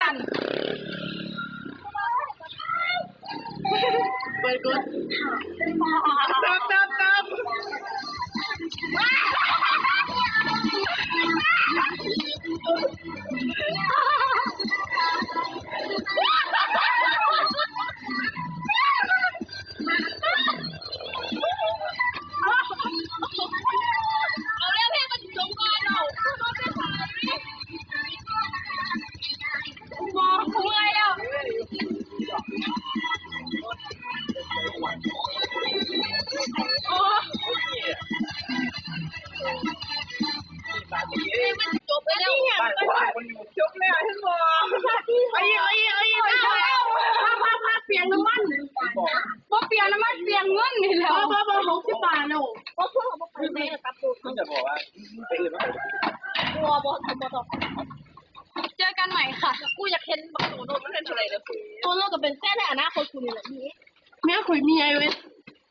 กันเปิดกุญตับเอาแล้วพี่มันจงก่อนเรามองคุยแล้วโอ้จบแล้วจบแล้วท่านบอกไอ้พาเปลี่ยนน้ำมันพอเปลี่ยนน้ำมันเปลี่ยนเงินนี่แล้ว60 บาทแล้วก็เพิ่งเอาไปแม่ตับตูดจะบอกว่าไปอื่นมาเจอกันใหม่ค่ะกูอยากเห็นบักโนมันเป็นอะไรนะตัวโลกก็เป็นแค่ในอนาคตกูนี่แหละนี้แม่คุยเมียเว้ย